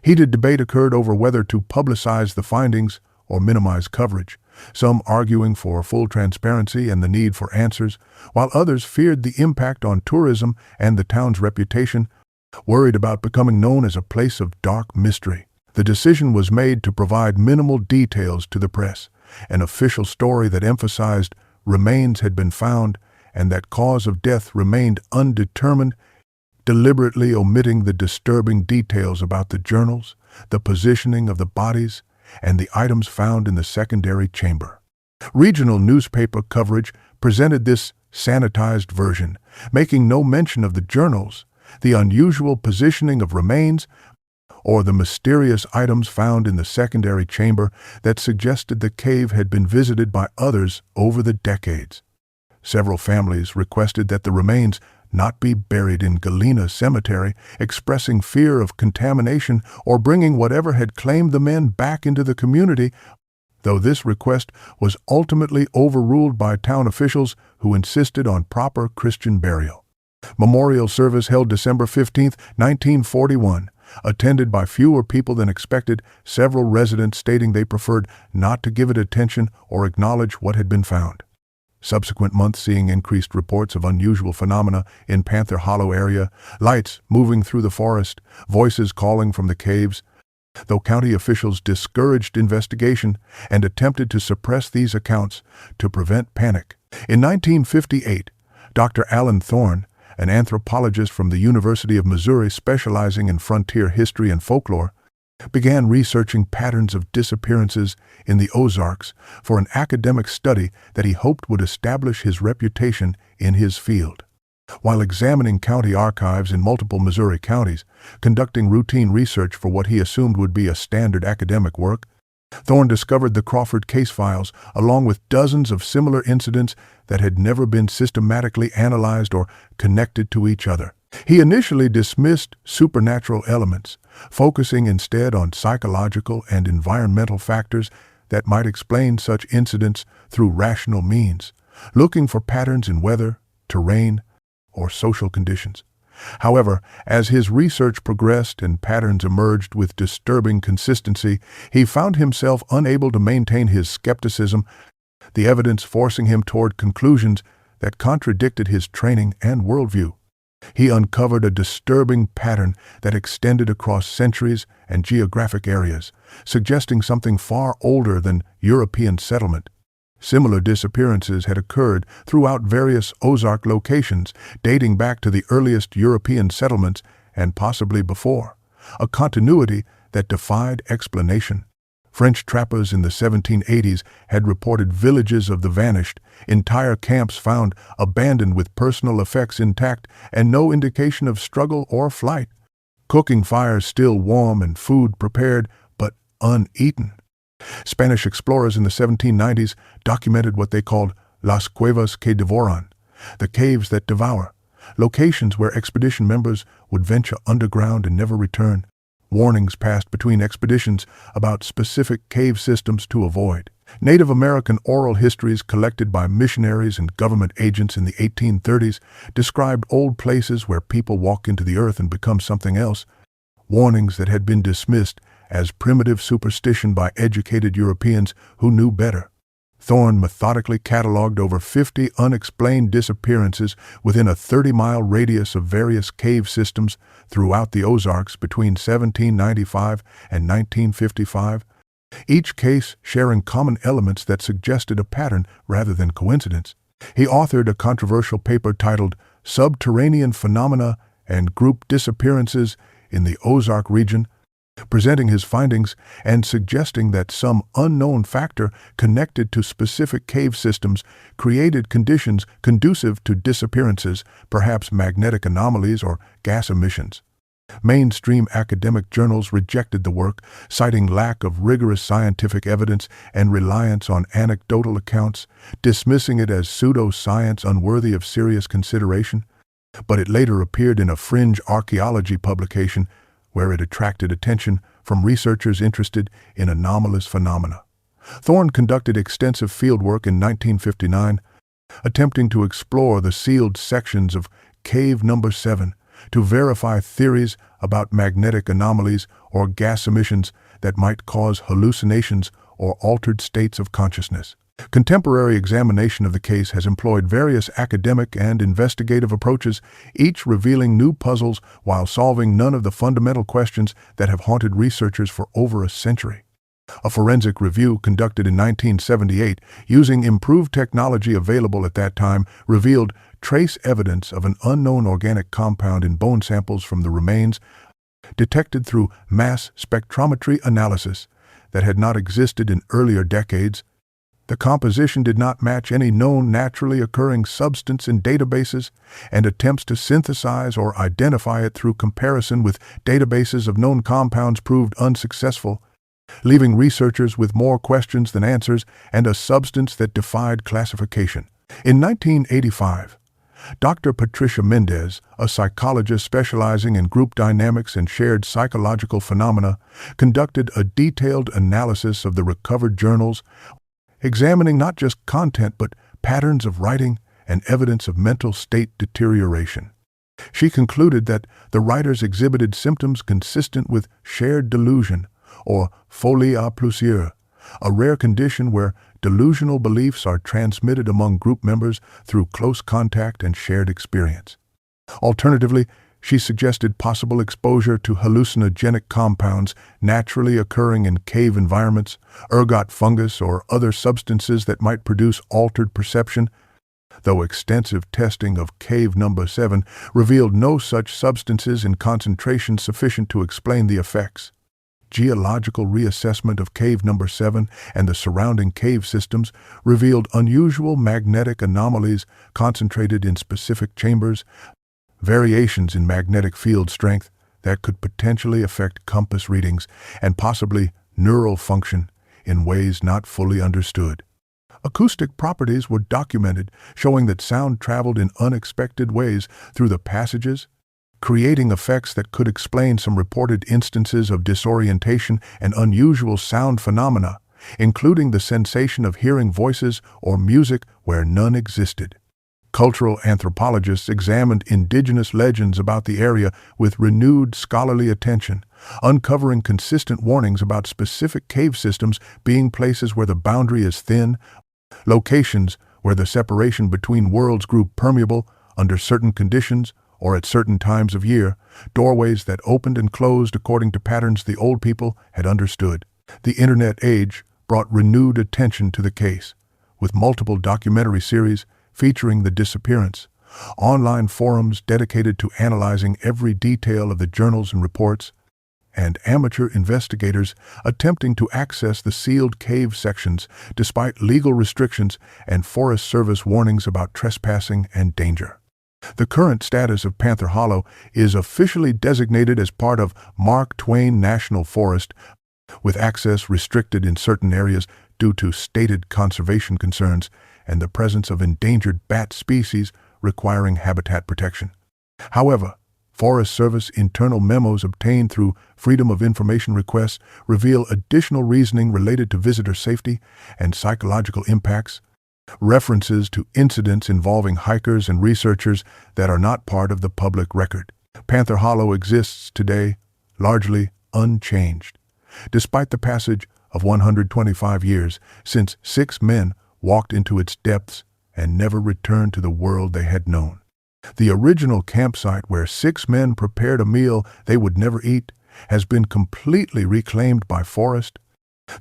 Heated debate occurred over whether to publicize the findings or minimize coverage, some arguing for full transparency and the need for answers, while others feared the impact on tourism and the town's reputation, worried about becoming known as a place of dark mystery. The decision was made to provide minimal details to the press, an official story that emphasized remains had been found and that cause of death remained undetermined, deliberately omitting the disturbing details about the journals, the positioning of the bodies, and the items found in the secondary chamber. Regional newspaper coverage presented this sanitized version, making no mention of the journals, the unusual positioning of remains, or the mysterious items found in the secondary chamber that suggested the cave had been visited by others over the decades. Several families requested that the remains not be buried in Galena Cemetery, expressing fear of contamination or bringing whatever had claimed the men back into the community, though this request was ultimately overruled by town officials who insisted on proper Christian burial. Memorial service held December 15, 1941, attended by fewer people than expected, several residents stating they preferred not to give it attention or acknowledge what had been found. Subsequent months seeing increased reports of unusual phenomena in Panther Hollow area, lights moving through the forest, voices calling from the caves, though county officials discouraged investigation and attempted to suppress these accounts to prevent panic. In 1958, Dr. Alan Thorne, an anthropologist from the University of Missouri specializing in frontier history and folklore, began researching patterns of disappearances in the Ozarks for an academic study that he hoped would establish his reputation in his field. While examining county archives in multiple Missouri counties, conducting routine research for what he assumed would be a standard academic work, Thorne discovered the Crawford case files along with dozens of similar incidents that had never been systematically analyzed or connected to each other. He initially dismissed supernatural elements, focusing instead on psychological and environmental factors that might explain such incidents through rational means, looking for patterns in weather, terrain, or social conditions. However, as his research progressed and patterns emerged with disturbing consistency, he found himself unable to maintain his skepticism, the evidence forcing him toward conclusions that contradicted his training and worldview. He uncovered a disturbing pattern that extended across centuries and geographic areas, suggesting something far older than European settlement. Similar disappearances had occurred throughout various Ozark locations, dating back to the earliest European settlements and possibly before, a continuity that defied explanation. French trappers in the 1780s had reported villages of the vanished, entire camps found abandoned with personal effects intact and no indication of struggle or flight, cooking fires still warm and food prepared but uneaten. Spanish explorers in the 1790s documented what they called Las Cuevas que Devoran, the caves that devour, locations where expedition members would venture underground and never return. Warnings passed between expeditions about specific cave systems to avoid. Native American oral histories collected by missionaries and government agents in the 1830s described old places where people walk into the earth and become something else, warnings that had been dismissed as primitive superstition by educated Europeans who knew better. Thorne methodically cataloged over 50 unexplained disappearances within a 30-mile radius of various cave systems throughout the Ozarks between 1795 and 1955, each case sharing common elements that suggested a pattern rather than coincidence. He authored a controversial paper titled Subterranean Phenomena and Group Disappearances in the Ozark region, presenting his findings and suggesting that some unknown factor connected to specific cave systems created conditions conducive to disappearances, perhaps magnetic anomalies or gas emissions. Mainstream academic journals rejected the work, citing lack of rigorous scientific evidence and reliance on anecdotal accounts, dismissing it as pseudoscience unworthy of serious consideration. But it later appeared in a fringe archaeology publication where it attracted attention from researchers interested in anomalous phenomena. Thorne conducted extensive fieldwork in 1959, attempting to explore the sealed sections of Cave Number 7 to verify theories about magnetic anomalies or gas emissions that might cause hallucinations or altered states of consciousness. Contemporary examination of the case has employed various academic and investigative approaches, each revealing new puzzles while solving none of the fundamental questions that have haunted researchers for over a century. A forensic review conducted in 1978 using improved technology available at that time revealed trace evidence of an unknown organic compound in bone samples from the remains, detected through mass spectrometry analysis, that had not existed in earlier decades. The composition did not match any known naturally occurring substance in databases, and attempts to synthesize or identify it through comparison with databases of known compounds proved unsuccessful, leaving researchers with more questions than answers and a substance that defied classification. In 1985, Dr. Patricia Mendez, a psychologist specializing in group dynamics and shared psychological phenomena, conducted a detailed analysis of the recovered journals, examining not just content but patterns of writing and evidence of mental state deterioration. She concluded that the writers exhibited symptoms consistent with shared delusion, or folie à plusieurs, a rare condition where delusional beliefs are transmitted among group members through close contact and shared experience. Alternatively, she suggested possible exposure to hallucinogenic compounds naturally occurring in cave environments, ergot fungus, or other substances that might produce altered perception, though extensive testing of Cave Number 7 revealed no such substances in concentrations sufficient to explain the effects. Geological reassessment of Cave Number 7 and the surrounding cave systems revealed unusual magnetic anomalies concentrated in specific chambers, variations in magnetic field strength that could potentially affect compass readings and possibly neural function in ways not fully understood. Acoustic properties were documented, showing that sound traveled in unexpected ways through the passages, creating effects that could explain some reported instances of disorientation and unusual sound phenomena, including the sensation of hearing voices or music where none existed. Cultural anthropologists examined indigenous legends about the area with renewed scholarly attention, uncovering consistent warnings about specific cave systems being places where the boundary is thin, locations where the separation between worlds grew permeable under certain conditions or at certain times of year, doorways that opened and closed according to patterns the old people had understood. The Internet age brought renewed attention to the case, with multiple documentary series featuring the disappearance, online forums dedicated to analyzing every detail of the journals and reports, and amateur investigators attempting to access the sealed cave sections despite legal restrictions and Forest Service warnings about trespassing and danger. The current status of Panther Hollow is officially designated as part of Mark Twain National Forest, with access restricted in certain areas due to stated conservation concerns and the presence of endangered bat species requiring habitat protection. However, Forest Service internal memos obtained through Freedom of Information requests reveal additional reasoning related to visitor safety and psychological impacts, references to incidents involving hikers and researchers that are not part of the public record. Panther Hollow exists today, largely unchanged, despite the passage of 125 years since 6 men walked into its depths and never returned to the world they had known. The original campsite where 6 men prepared a meal they would never eat has been completely reclaimed by forest,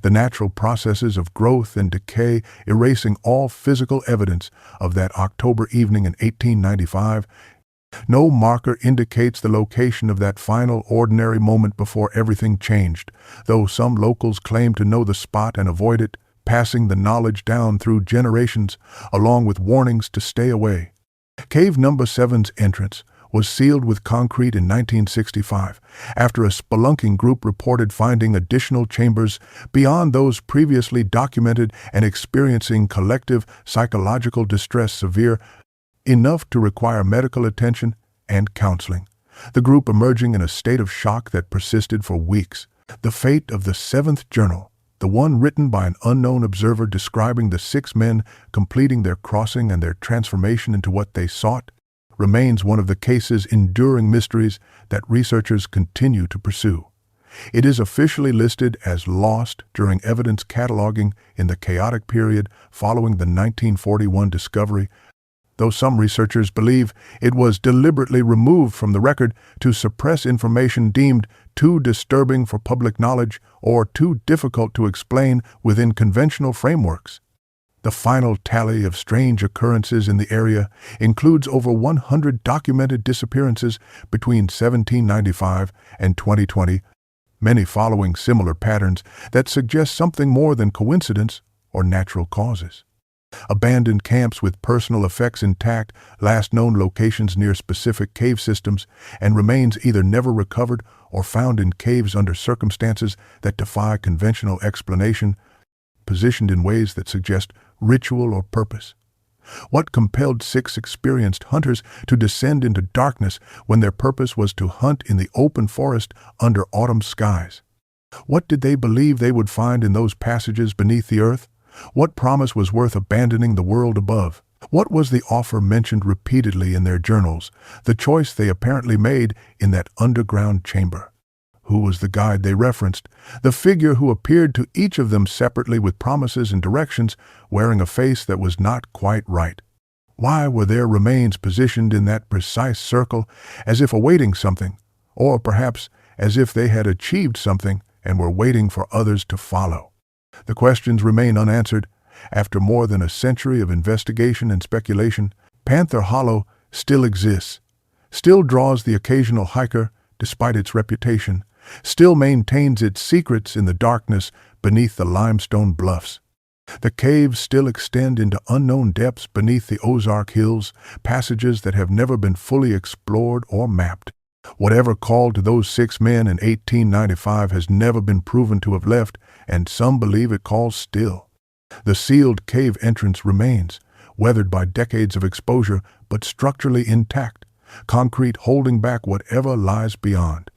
The natural processes of growth and decay erasing all physical evidence of that October evening in 1895. No marker indicates the location of that final ordinary moment before everything changed, though some locals claim to know the spot and avoid it, passing the knowledge down through generations, along with warnings to stay away. Cave number 7's entrance was sealed with concrete in 1965, after a spelunking group reported finding additional chambers beyond those previously documented and experiencing collective psychological distress severe enough to require medical attention and counseling. The group emerging in a state of shock that persisted for weeks. The fate of the 7th journal, the one written by an unknown observer describing the 6 men completing their crossing and their transformation into what they sought, remains one of the case's enduring mysteries that researchers continue to pursue. It is officially listed as lost during evidence cataloging in the chaotic period following the 1941 discovery, though some researchers believe it was deliberately removed from the record to suppress information deemed too disturbing for public knowledge or too difficult to explain within conventional frameworks. The final tally of strange occurrences in the area includes over 100 documented disappearances between 1795 and 2020, many following similar patterns that suggest something more than coincidence or natural causes. Abandoned camps with personal effects intact, last known locations near specific cave systems, and remains either never recovered or found in caves under circumstances that defy conventional explanation, positioned in ways that suggest ritual or purpose. What compelled 6 experienced hunters to descend into darkness when their purpose was to hunt in the open forest under autumn skies? What did they believe they would find in those passages beneath the earth? What promise was worth abandoning the world above? What was the offer mentioned repeatedly in their journals, the choice they apparently made in that underground chamber? Who was the guide they referenced, the figure who appeared to each of them separately with promises and directions, wearing a face that was not quite right? Why were their remains positioned in that precise circle, as if awaiting something, or perhaps as if they had achieved something and were waiting for others to follow? The questions remain unanswered. After more than a century of investigation and speculation, Panther Hollow still exists, still draws the occasional hiker despite its reputation, still maintains its secrets in the darkness beneath the limestone bluffs. The caves still extend into unknown depths beneath the Ozark hills, passages that have never been fully explored or mapped. Whatever called to those 6 men in 1895 has never been proven to have left, and some believe it calls still. The sealed cave entrance remains, weathered by decades of exposure, but structurally intact, concrete holding back whatever lies beyond.